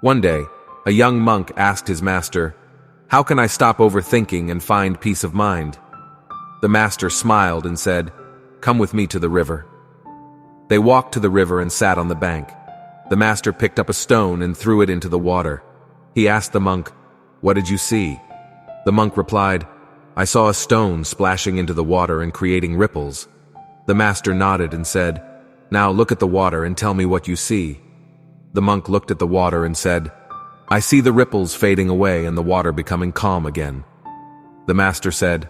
One day, a young monk asked his master, "How can I stop overthinking and find peace of mind?" The master smiled and said, "Come with me to the river." They walked to the river and sat on the bank. The master picked up a stone and threw it into the water. He asked the monk, "What did you see?" The monk replied, "I saw a stone splashing into the water and creating ripples." The master nodded and said, "Now look at the water and tell me what you see." The monk looked at the water and said, "I see the ripples fading away and the water becoming calm again." The master said,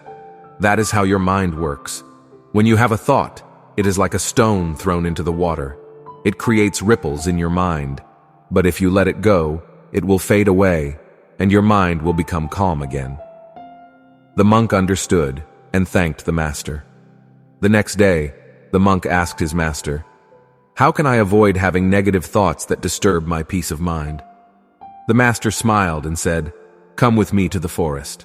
"That is how your mind works. When you have a thought, it is like a stone thrown into the water. It creates ripples in your mind, but if you let it go, it will fade away, and your mind will become calm again." The monk understood and thanked the master. The next day, the monk asked his master, "How can I avoid having negative thoughts that disturb my peace of mind?" The master smiled and said, "Come with me to the forest."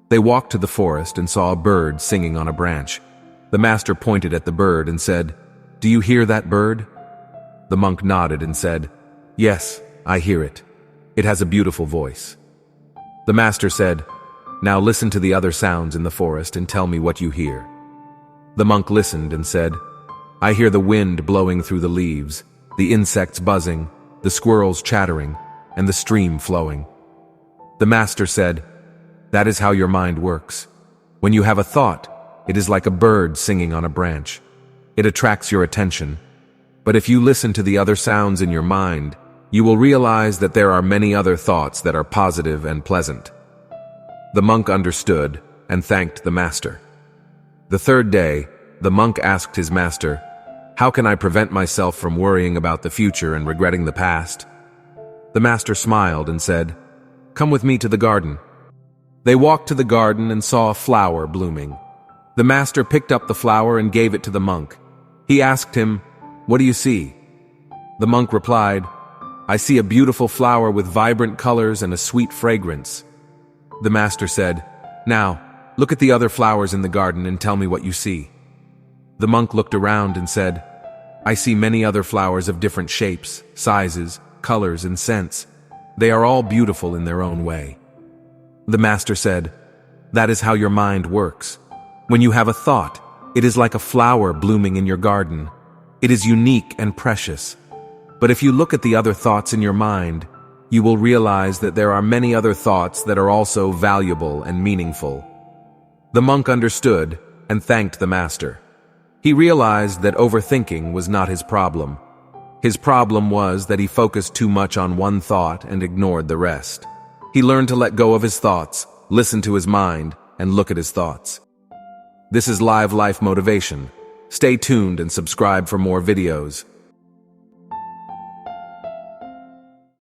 They walked to the forest and saw a bird singing on a branch. The master pointed at the bird and said, "Do you hear that bird?" The monk nodded and said, "Yes, I hear it. It has a beautiful voice." The master said, "Now listen to the other sounds in the forest and tell me what you hear." The monk listened and said, "I hear the wind blowing through the leaves, the insects buzzing, the squirrels chattering, and the stream flowing." The master said, "That is how your mind works. When you have a thought, it is like a bird singing on a branch. It attracts your attention. But if you listen to the other sounds in your mind, you will realize that there are many other thoughts that are positive and pleasant." The monk understood and thanked the master. The third day, the monk asked his master, "How can I prevent myself from worrying about the future and regretting the past?" The master smiled and said, "Come with me to the garden." They walked to the garden and saw a flower blooming. The master picked up the flower and gave it to the monk. He asked him, "What do you see?" The monk replied, "I see a beautiful flower with vibrant colors and a sweet fragrance." The master said, "Now, look at the other flowers in the garden and tell me what you see." The monk looked around and said, "I see many other flowers of different shapes, sizes, colors, and scents. They are all beautiful in their own way." The master said, "That is how your mind works. When you have a thought, it is like a flower blooming in your garden. It is unique and precious. But if you look at the other thoughts in your mind, you will realize that there are many other thoughts that are also valuable and meaningful." The monk understood and thanked the master. He realized that overthinking was not his problem. His problem was that he focused too much on one thought and ignored the rest. He learned to let go of his thoughts, listen to his mind, and look at his thoughts. This is Live Life Motivation. Stay tuned and subscribe for more videos.